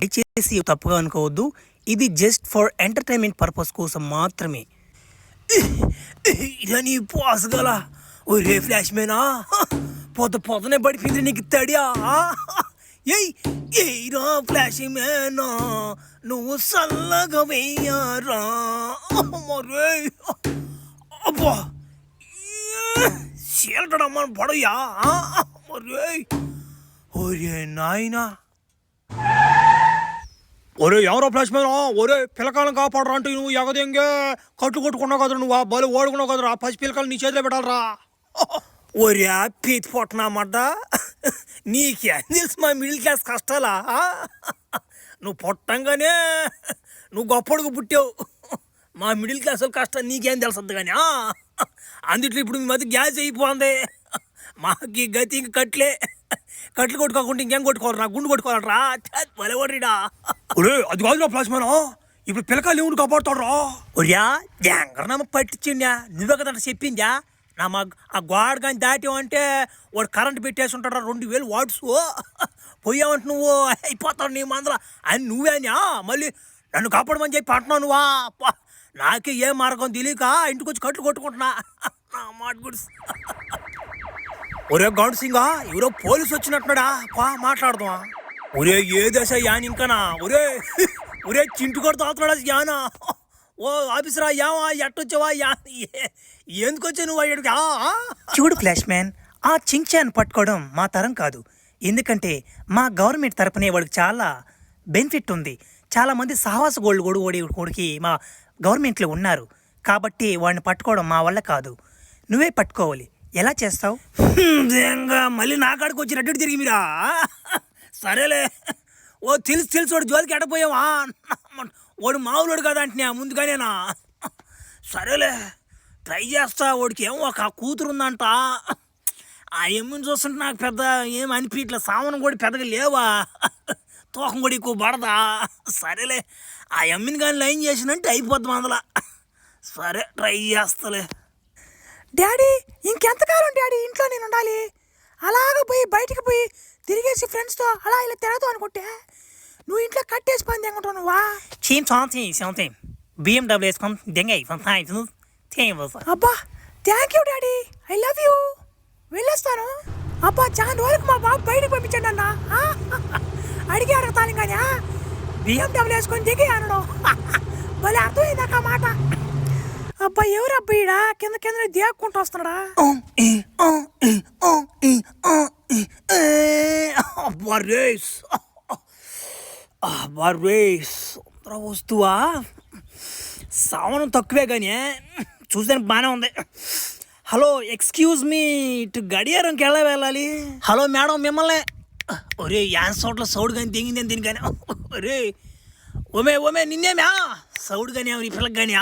దయచేసి తప్పుగా అనుకోవద్దు. ఇది జస్ట్ ఫర్ ఎంటర్టైన్మెంట్ పర్పస్ కోసం మాత్రమే. ఇదా నీ పోసగల ఒరే ఫ్లాష్ మేనా, పొద్దునే పడిపోయింది నీకు తడియా. ఏయ్రా ఫ్లాష్ మేనా, నువ్వు చల్లగా వెయ్యారా మరే. అబ్బా చీలటమ్మా పడయ్యా మరే. ఒరే నాయనా, ఒరే ఎవరో ఫ్లాష్ మ్యాన్, ఒరే పిల్లకాయలను కాపాడరా అంటే నువ్వు ఎగదెంగే కట్లు కొట్టుకున్నావు కదరా, నువ్వు బలి ఓడుకున్నావు కదరా, పసి పిల్లకాయలు నీ చేతిలో పెట్టాలరా. ఒరే పీతి పొట్టనామడ్డ, నీకేం తెలుసు మా మిడిల్ క్లాస్ కష్టాలా? నువ్వు పొట్టంగానే నువ్వు గొప్పడుగు పుట్టావు. మా మిడిల్ క్లాస్ కష్టం నీకేం తెలుస్తుంది కానీ అందుట్లో ఇప్పుడు మీ మధ్య గ్యాస్ అయిపోయింది. మాకు గతి ఇంక కట్లు కొట్టుకోకుండా ఇంకేం కొట్టుకోవాలరా, గుండు కొట్టుకోవాలరా. బలవడ్రీడా అది కాదురా ఫ్లాష్ మ్యాన్, ఇప్పుడు పిల్లకాయలు ఏమిటి కాపాడుతాడు రా. ఒరియా జంగరనమ్మ పట్టించిండా, నువ్వే కదంట చెప్పిందా. నా మా ఆ గోడ కానీ దాటావంటే వాడు కరెంట్ పెట్టేసి ఉంటాడు 2000 వాట్స్. పోయావంటే నువ్వు అయిపోతావు నీ మందర అని నువ్వేనా మళ్ళీ నన్ను కాపాడమని చెప్పి అంటున్నావు నువ్వా. నాకే ఏ మార్గం తెలియక ఇంటికి వచ్చి కట్లు కొట్టుకుంటున్నా. మాట గుడ్స్. ఒరే గౌడ్ సింగా, ఎవరో పోలీసు వచ్చినట్టున్నాడా, మాట్లాడదామా. ఒరే ఏ దశ యాన్ ఇంకానా, ఒరే చింటు కొడుతూ అవుతున్నాడా యానా. ఓ ఆఫీసరా యావా ఎట్టొచ్చావా యా, ఎందుకు వచ్చా నువ్వు అయ్యాడుగా. చూడు ఫ్లాష్ మ్యాన్, ఆ చించాన్ని పట్టుకోవడం మా తరం కాదు. ఎందుకంటే మా గవర్నమెంట్ తరపునే వాడికి చాలా బెనిఫిట్ ఉంది. చాలామంది సహవాస గోల్డ్ కొడుకి మా గవర్నమెంట్లో ఉన్నారు. కాబట్టి వాడిని పట్టుకోవడం మా వల్ల కాదు, నువ్వే పట్టుకోవాలి. ఎలా చేస్తావు? మళ్ళీ నా కాడికి వచ్చి రెడ్డి తిరిగి మీరా. సరేలే, ఓ తెలుసు వాడు జోలికి ఎడపోయావా. వాడు మామూలుడు కదా అంటున్నా ముందుగానేనా. సరేలే ట్రై చేస్తా. వాడికి ఏమో ఒక కూతురు ఉందంట. ఆ ఎమ్మిని చూస్తుంటే నాకు పెద్ద ఏం అనిపించట్లే. సామానం కూడా పెద్దగా లేవా, తూకం కూడా ఎక్కువ పడదా. సరేలే ఆ ఎమ్మిని కానీ లైన్ చేసినట్టు అయిపోద్ది అందులో. సరే ట్రై చేస్తలే. డాడీ ఇంకెంతకాలం డాడీ ఇంట్లో నేను ఉండాలి? అలాగ పోయి బయటికి పోయి తిరిగేసి ఫ్రెండ్స్తో అలా ఇలా తిరగదు అనుకుంటే నువ్వు ఇంట్లో కట్టేసి పని తెంగుంటావు నువ్వా. BMW వేసుకొని దెంగ. అబ్బా thank you daddy, I love you. వెళ్ళొస్తాను. అబ్బా చాలా వరకు మా బాబు బయటకు పంపించండి అన్న. అడిగి అడగతాను కానీ BMW వేసుకొని దిగి అనడం భలే అర్థమైందాక మాట. అబ్బా ఎవరబ్బా ఈడ కింద దేక్కుంటూ వస్తున్నాడా. వస్తువా సామానం తక్కువే కానీ చూసానికి బాగానే ఉంది. హలో ఎక్స్క్యూజ్ మీ, ఇటు గడియారంకి ఎలా వెళ్ళాలి? హలో మేడం మిమ్మల్ని. ఒరే యాన్ చోట్ల సౌడు కానీ దిగిందని దీని కానీ. ఒరే ఓమే నిన్నేమ్యా సౌడు కానీ ఈ పిల్లకి కానీ.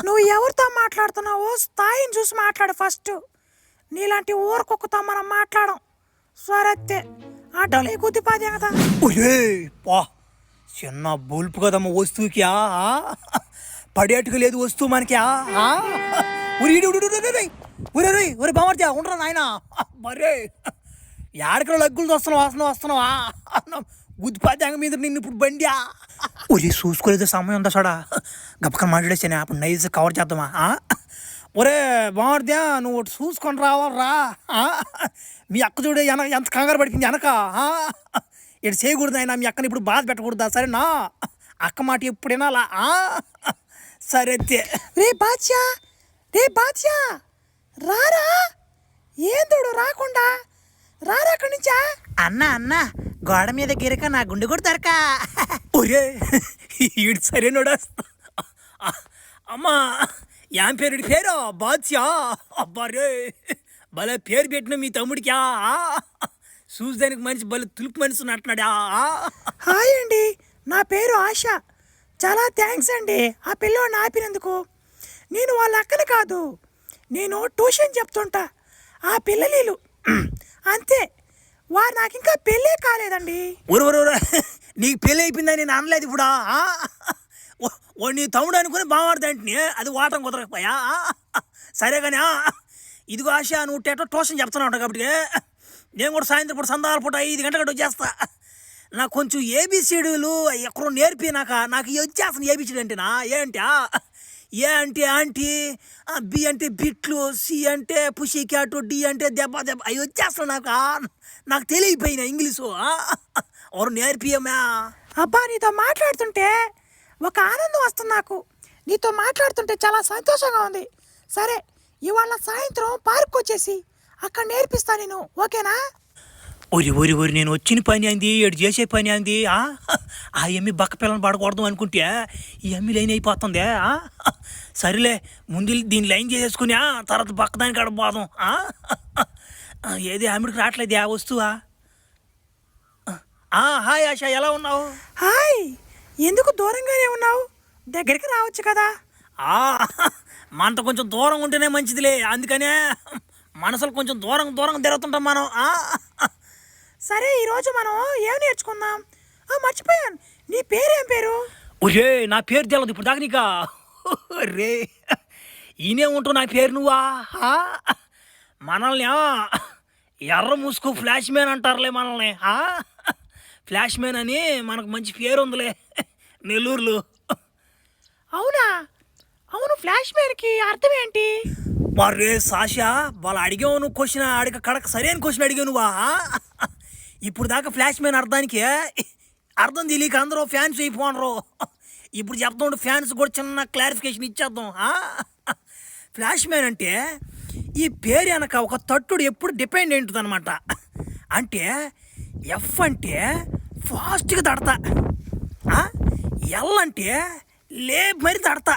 నువ్వు ఎవరితో మాట్లాడుతున్నావో స్థాయిని చూసి మాట్లాడు ఫస్ట్. నీలాంటి ఊరకొక్కుతో మనం మాట్లాడం. స్వరత్తే ఆటోలే గుద్దిపాదే కదా. ఒరే పా చిన్న బొల్పు కదమ్మ వస్తువుకి. పడేట్టుకు లేదు వస్తువు మనకి. ఒరే బామర్జా ఉండరా నాయన. మరే ఏడకలో లగ్గులు వస్తున్నావా గుద్దిపాద్యాంగ మీద నిన్ను ఇప్పుడు బండి. ఒరే చూసుకోలేదు సమయం ఉందా చూడా, గప్పక మాట్లాడేసాను అప్పుడు నైస్ కవర్ చేద్దామా. ఒరే బామర్జా నువ్వు చూసుకొని రావాలరా. మీ అక్క చూడే ఎంత కంగారు పడిపోయింది వెనక. ఇటు చేయకూడదు అయినా మీ అక్కని ఇప్పుడు బాధ పెట్టకూడదా సరేనా. అక్క మాట ఎప్పుడు వినాలా. సరే రే బాద్షా రారా. ఏందుడు రాకుండా రారా అక్కడి నుంచా. అన్న గోడ మీద గిరక నా గుండె కూడా దొరక. ఒరే ఈడు సరేనోడా. అమ్మా ఏం పేరు బాద్షా. అబ్బా రే భలే పేరు పెట్టిన మీ తమ్ముడికి. చూసేదానికి మనిషి భలే తులుపు మనిషి ఉన్నట్టున్నాడా. హాయ్ అండి, నా పేరు ఆశ. చాలా థ్యాంక్స్ అండి ఆ పిల్లోడిని ఆపినందుకు. నేను వాళ్ళ అక్కని కాదు, నేను ట్యూషన్ చెప్తుంటా. ఆ పిల్లలీలు అంతే, వారు నాకు ఇంకా పెళ్ళే కాలేదండి. ఊరు నీకు పెళ్ళి అయిపోయిందని నేను అనలేదు ఇప్పుడు. నీ తమ్ముడు అనుకుని బాగుంటుందంటే అది వాటం కుదరకపోయా. సరే కానీ ఇదిగో ఆశ, నువ్వు ట్యూషన్ చెప్తున్నావు కాబట్టి నేను కూడా సాయంత్రం పూట సందాల పూట 5 గంటలకు వచ్చేస్తా. నాకు కొంచెం ఏబిసిడీలు ఎక్కడో నేర్పి నాకు వచ్చేస్తాను ఏబిసిడి అంటేనా ఏంటి ఏ అంటే ఆంటీ, బి అంటే బిట్లు, సి అంటే పుషి క్యాటు, డి అంటే దెబ్బ అవి వచ్చేస్తాను నాకు తెలియపోయినా ఇంగ్లీషు ఎవరు నేర్పియమ్మా. అబ్బా నీతో మాట్లాడుతుంటే ఒక ఆనందం వస్తుంది నాకు. నీతో మాట్లాడుతుంటే చాలా సంతోషంగా ఉంది. సరే ఇవాళ సాయంత్రం పార్క్ వచ్చేసి అక్కడ నేర్పిస్తా నేను, ఓకేనా? ఒరి నేను వచ్చిన పని అంది, ఏడు చేసే పని అంది. ఆ ఎమ్మి బక్క పిల్లని పడకూడదు అనుకుంటే ఈ ఎమ్మి లైన్ అయిపోతుంది. సరేలే ముందు దీన్ని లైన్ చేసేసుకుని తర్వాత బక్క దానికి అడపోదాం. ఏది ఆమెడికి రావట్లేదు ఆ వస్తువా? హాయ్ ఆశ, ఎలా ఉన్నావు? హాయ్, ఎందుకు దూరంగానే ఉన్నావు? దగ్గరికి రావచ్చు కదా. మనతో కొంచెం దూరం ఉంటేనే మంచిదిలే, అందుకనే మనసులు కొంచెం దూరం తిరుగుతుంటాం మనం. సరే ఈరోజు మనం ఏం నేర్చుకుందాం? మర్చిపోయాను, నీ పేరేం పేరు? ఒరే నా పేరు తెలదు ఇప్పుడు దాకా నీకా? రే ఈయనే ఉంటావు నా పేరు నువ్వా? మనల్ని ఎర్ర ముసుకు ఫ్లాష్ మ్యాన్ అంటారులే మనల్ని. ఫ్లాష్ మ్యాన్ అని మనకు మంచి పేరు ఉందిలే నెల్లూరులో. అవునా? అవును, ఫ్లాష్ మ్యాన్కి అర్థం ఏంటి? మరే సాషా, వాళ్ళు అడిగావు నువ్వు క్వశ్చన్, కడక సరైన క్వశ్చన్ అడిగావు నువ్వా? ఇప్పుడు దాకా ఫ్లాష్ మ్యాన్ అర్థానికి అర్థం తెలియక అందరూ ఫ్యాన్స్ అయిపోనరు. ఇప్పుడు చెప్తాం, ఫ్యాన్స్ కూడా చిన్న క్లారిఫికేషన్ ఇచ్చేద్దాం. ఫ్లాష్ మ్యాన్ అంటే ఈ పేరు వెనక ఒక తట్టుడు ఎప్పుడు డిపెండ్ ఉంటుంది అనమాట. అంటే ఎఫ్ అంటే ఫాస్ట్గా తడతా, ఎల్ అంటే లేపు మరి తడతా,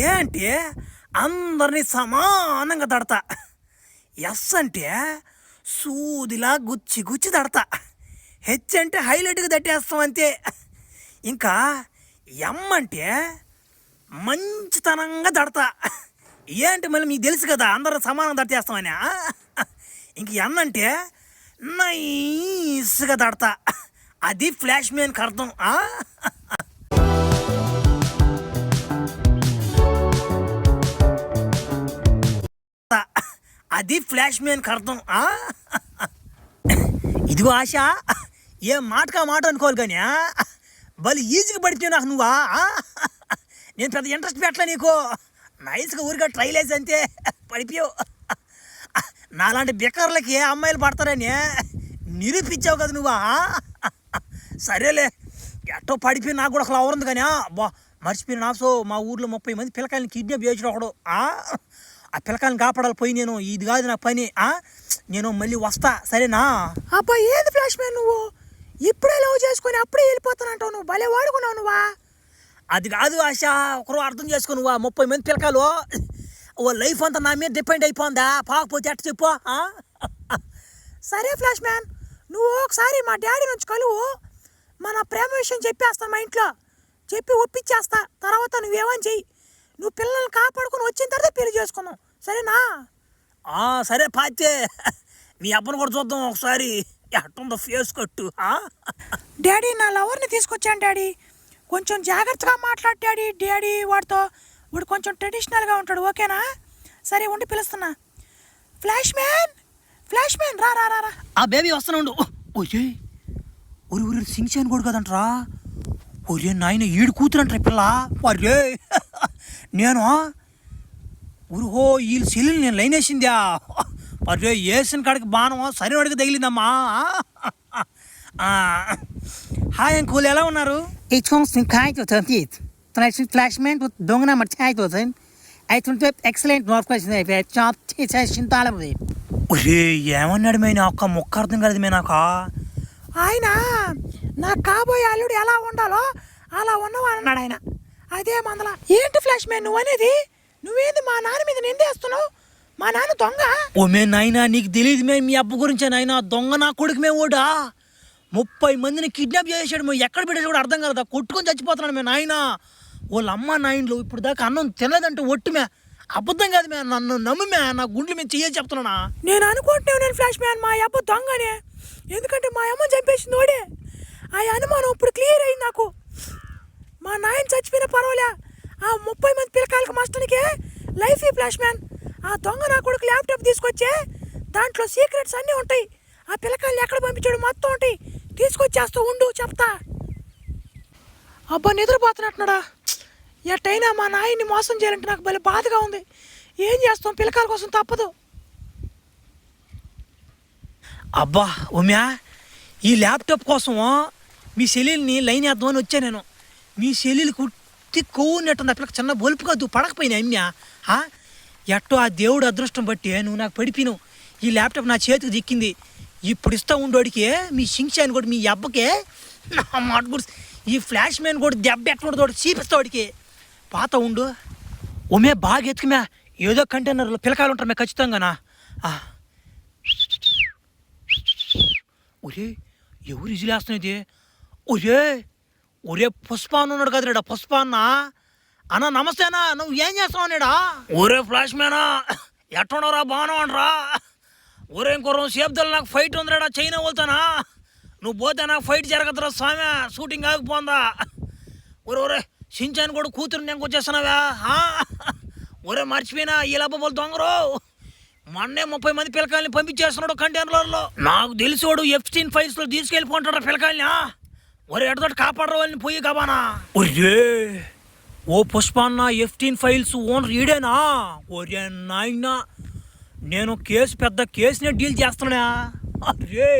ఏ అంటే అందరినీ సమానంగా తడతా, ఎస్ అంటే సూదిలా గుచ్చి తడతా, హెచ్ అంటే హైలైట్గా తట్టేస్తాం అంతే. ఇంకా ఎం అంటే మంచితనంగా తడతా, ఏ అంటే మళ్ళీ మీకు తెలుసు కదా అందరూ సమానంగా తట్టేస్తామని. ఇంక ఎన్ అంటే నైస్గా తడతా, అది ఫ్లాష్ మ్యాన్కి అర్థం. అది ఫ్లాష్ మ్యాన్కి అర్థం. ఇదిగో ఆశ, ఏ మాటకా మాట అనుకోవాలి కానీ బలి ఈజీగా పడిపోయావు నాకు నువ్వా. నేను పెద్ద ఇంట్రెస్ట్ పెట్టలే నీకు, నైస్గా ఊరిగా ట్రైల్ వేసి అంతే పడిపోయావు. నాలాంటి బిక్కర్లకి ఏ అమ్మాయిలు పడతారని నిరూపించావు కదా నువ్వా. సరేలే, ఎట్టో పడిపోయి నాకు కూడా అసలు అవరుంది కానీ మర్చిపోయిన నాసో మా ఊర్లో 30 మంది పిల్లకాయలని కిడ్నాప్ చేసిన ఒకడు. ఆ పిల్లకాయలను కాపాడాలి పోయి నేను, ఇది కాదు నా పని, నేను మళ్ళీ వస్తా, సరేనా? అబ్బా ఏది ఫ్లాష్ మ్యాన్ నువ్వు? ఇప్పుడే లవ్ చేసుకొని అప్పుడే వెళ్ళిపోతానంటావు నువ్వు, భలే వాడుకున్నావు నువ్వా. అది కాదు ఆశ, ఒకరు అర్థం చేసుకో నువ్వా. 30 మంది పిల్లకాయలు ఓ లైఫ్ అంతా నా మీద డిపెండ్ అయిపోందా, పాకపోతే ఎట్ట చెప్పు. సరే ఫ్లాష్ మ్యాన్, నువ్వు ఒకసారి మా డాడీ నుంచి కలువు, మన ప్రేమ విషయం చెప్పేస్తాను, మా ఇంట్లో చెప్పి ఒప్పించేస్తా. తర్వాత నువ్వేమని చెయ్యి, నువ్వు పిల్లల్ని కాపాడుకుని వచ్చిన తర్వాత పెళ్లి చేసుకున్నావు, సరేనా? సరే పాతే, మీ అబ్బను కూడా చూద్దాం ఒకసారి ఎట్టుందో ఫేస్ కట్టు. డాడీ నా లవర్ని తీసుకొచ్చాను డాడీ, కొంచెం జాగ్రత్తగా మాట్లాడు డాడీ. డాడీ వాడితో, వాడు కొంచెం ట్రెడిషనల్గా ఉంటాడు, ఓకేనా? సరే ఉండి పిలుస్తున్నా. ఫ్లాష్ మ్యాన్ రా రా రా. బేబీ వస్తున్నా ఉండు. ఓకే ఊరి సింగ్చాన్ కూడా కదంటరా. ఒరే నాయన ఈడు కూతురంటారా పిల్ల. అరే నేను ఊరుహో వీళ్ళు సెల్లు నేను లైన్ వేసిందా. అరే వేసిన కాడికి బాణం సరైన వాడికి తగిలిందమ్మా. హాయ్ అంకుల్, ఎలా ఉన్నారు? Ik kom zijn kijk tot het niet. Toen hij zijn flashman tot dongen maar tijd tot hem. Hij toen het excellent Northwest heeft. Hij chop het hij zijn talen met. ఒరే ఏమన్నాడు మే, నాకు మొక్క అర్థం కాలేదు మే నాకు. ఆయన నా కాబోయే అల్లుడు ఎలా ఉండాలో అలా ఉన్నవాడు అన్నాడు ఆయన. అదే మందల. ఏంటి ఫ్లాష్ మ్యాన్ నువ్వు అనేది? నువ్వేంది మా నాన్న మీద నిందేస్తున్నావు? మా నాన్న దొంగ? ఓ మే నాయనా, నీకు తెలియదు మే మీ అబ్బ గురించే నాయనా. దొంగ నా కొడుకు మే ఓడా. 30 మందిని కిడ్నాప్ చేసాడు. మేము ఎక్కడ పెట్టేసి కూడా అర్థం కదా, కొట్టుకొని చచ్చిపోతున్నాడు మే నాయన. వాళ్ళ అమ్మ నాయనలు ఇప్పుడు దాకా అన్నం తినలేదంటే ఒట్టిమే, అబద్ధం కాదు మే, నన్ను నమ్ముమే, నా గుండెలు మేము చెయ్యే చెప్తున్నా. నేను అనుకుంటున్నాను నేను ఫ్లాష్ మ్యాన్ మా అబ్బ దొంగనే, ఎందుకంటే మా అమ్మ చంపేసింది ఓడే. ఆ అనుమానం ఇప్పుడు క్లియర్ అయింది నాకు. మా నాయన చచ్చిపోయినా పర్వాలే, ఆ 30 మంది పిల్లకాయలకు మస్టానికే లైఫ్ ఈ ఫ్లాష్ మ్యాన్. ఆ దొంగ నా కొడుకు ల్యాప్టాప్ తీసుకొచ్చే దాంట్లో సీక్రెట్స్ అన్నీ ఉంటాయి. ఆ పిల్లకాయలు ఎక్కడ పంపించాడు మొత్తం ఉంటాయి. తీసుకొచ్చేస్తూ ఉండు చెప్తా. అబ్బా నిద్రపోతున్నట్టున్నాడా. ఎట్టయినా మా నాయన్ని మోసం చేయాలంటే నాకు భలే బాధగా ఉంది. ఏం చేస్తాం, పిల్లకాయల కోసం తప్పదు. అబ్బా ఉమ్యా, ఈ ల్యాప్టాప్ కోసం మీ సెల్లుని లైన్ వేద్దామని వచ్చా నేను. మీ సెల్లులు కుట్టి కొవ్వున్నట్టుంది. ఆ పిల్లకి చిన్న బొలుపు కాదు పడకపోయినా అమ్యా. ఎట్టో ఆ దేవుడు అదృష్టం బట్టి నువ్వు నాకు పడిపోయినావు. ఈ ల్యాప్టాప్ నా చేతికి దిక్కింది. ఇప్పుడు ఇస్తా ఉండోడికి మీ షింగ్షాన్ కూడా మీ అబ్బకే నా మాట కూడా ఈ ఫ్లాష్ మ్యాన్ కూడా దెబ్బ ఎట్లుండదు చీపిస్తాడికి. పాత ఉండు ఉమే బాగా ఎత్తుకుమే. ఏదో కంటైనర్లో పిల్లకాయలు ఉంటారు మే ఖచ్చితంగానా. ఒరే ఎవరు ఇజిలేస్తున్నది? ఒరే పుష్ప అన్న ఉన్నాడు కదరా, పుష్ప అన్న. అన్న నమస్తే అన్న, నువ్వు ఏం చేస్తావు అన్నాడా? ఒరే ఫ్లాష్ మ్యానా ఎట్టున్నారా, బాగున్నావనరా? ఒరే ఇంకో సేపుదలు నాకు ఫైట్ ఉందిరాడా చైనా వెళ్తానా. నువ్వు పోతే నాకు ఫైట్ జరగదురా స్వామి, షూటింగ్ ఆగిపోందా. ఒరే సించాన్ని కూడా కూతురు నేను వచ్చేస్తున్నావా? ఒరే మర్చిపోయినా ఈ లబ్బలు దొంగరు మొన్నే 30 మంది పిల్లకాయల్ని పంపించేస్తున్నాడు కంటైనర్లలో. నాకు తెలిసివాడు F-16 ఫైల్స్లో తీసుకెళ్ళిపోంటాడు పిల్లకాయల్ని. ఒరే ఎడతోటి కాపాడరు వాళ్ళని పోయి కబానా. ఒరే ఓ పుష్ప అన్న F-15 ఫైల్స్ ఓనర్ ఈడేనా? ఒరే నాయనా, నేను పెద్ద కేసునే డీల్ చేస్తున్నా. అరే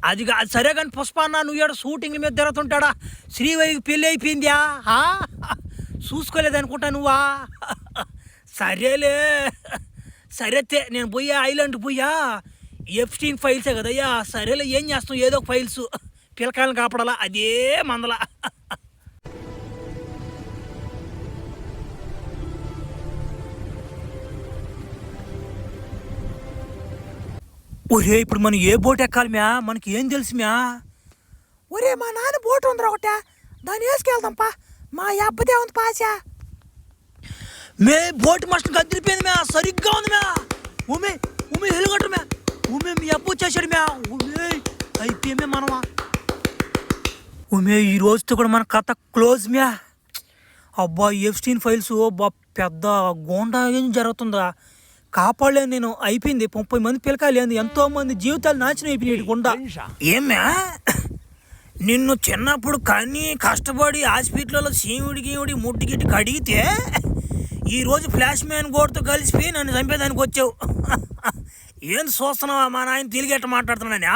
అది సరే కానీ పుష్ప అన్న నువ్వు ఏడ షూటింగ్ మీద తిరుగుతుంటాడా? శ్రీవరికి పెళ్ళి అయిపోయిందా? చూసుకోలేదనుకుంటా నువ్వా? సరేలే సరేతే నేను పోయా ఐలాండ్ పోయా. F-15 ఫైల్సే కదయ్యా. సరేలే ఏం చేస్తాం, ఏదో ఒక ఫైల్స్ పిల్లకాయలను కాపాడాలా, అదే మందల. ఒరే ఇప్పుడు మనం ఏ బోట్ ఎక్కాలి మ్యా? మనకి ఏం తెలుసు మ్యా? ఒరే మా నాన్న బోటు ఉందిరా ఒకటే, దాన్ని వేసుకెళ్దాంపా. మా అబ్బదే ఉంది పాసా. మే బోట్ మాస్టర్ కదిలిపోయింది మ్యా, సరిగ్గా ఉంది మ్యా. ఉమే హెలికాప్టర్ మ్యా. మీ అబ్బు వచ్చేసాడు మ్యా. అయిపోయామే మనమా. ఈ రోజుతో కూడా మన కథ క్లోజ్ మ్యా. అబ్బా F-15 ఫైల్స్ బా పెద్ద గోండా ఏం జరుగుతుందా? కాపాడలేను నేను. అయిపోయింది 30 మంది పిల్లకాయలు ఏంది, ఎంతో మంది జీవితాలు నాశనం అయిపోయినాయి గుండా. ఏమ్యా నిన్ను చిన్నప్పుడు కానీ కష్టపడి హాస్పిటల్లో సీముడి ముట్టి గిట్టి కడిగితే ఈరోజు ఫ్లాష్ మ్యాన్ గోడ్తో కలిసిపోయి నన్ను చంపేదానికి వచ్చావు. ఏం చూస్తున్నావా? మా నాయన తెలుగెట్ట మాట్లాడుతున్నాను.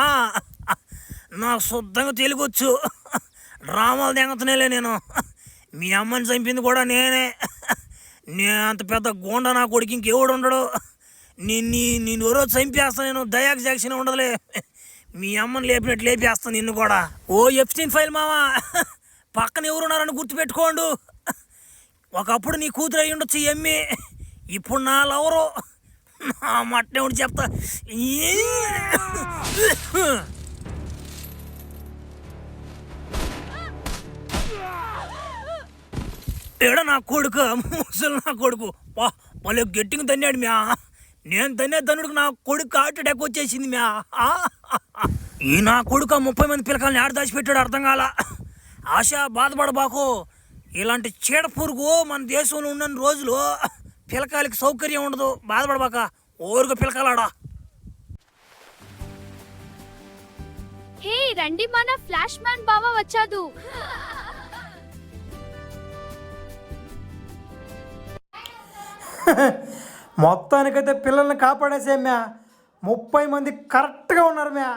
నాకు శుద్ధంగా తెలుగొచ్చు. డ్రామాలు తెంగుతున్నాలే నేను. మీ అమ్మని చంపింది కూడా నేనే. నేను అంత పెద్ద గోండా నా కొడుకు ఇంకెవడు ఉండడు. నిన్ను ఎవరో చంపేస్తాను నేను. దయాకు జాక్షన్ ఉండదులే. మీ అమ్మని లేపినట్టు లేపేస్తాను నిన్ను కూడా. ఓ F-15 ఫైల్ మావా, పక్కన ఎవరున్నారని గుర్తుపెట్టుకోండు. ఒకప్పుడు నీ కూతురు అయ్యి ఉండొచ్చు ఎమ్మి, ఇప్పుడు నా లవరు. నా మట్టే ఉండి చెప్తా. ఏడా నా కొడుకు, ముసలు నా కొడుకు వాళ్ళ గట్టిగా తన్నాడు మ్యా. నేను తన్నే తన్నుడికి నా కొడుకు హార్ట్ అటాక్ వచ్చేసింది మ్యా. ఈ నా కొడుకు 30 మంది పిల్లకాయలని ఆడ దాచిపెట్టాడు, అర్థం కాల. ఆశ బాధపడబాకు. ఇలాంటి చీడ పురుగు మన దేశంలో ఉన్న రోజులు పిల్లకాయలకి సౌకర్యం ఉండదు. బాధపడబాక, ఓరుగా పిల్లకాయలాడా. హే రండి, మన ఫ్లాష్ మ్యాన్ బావ వచ్చాడు. మొత్తానికైతే పిల్లల్ని కాపాడేసే మ్యా. 30 మంది కరెక్ట్గా ఉన్నారు మ్యా.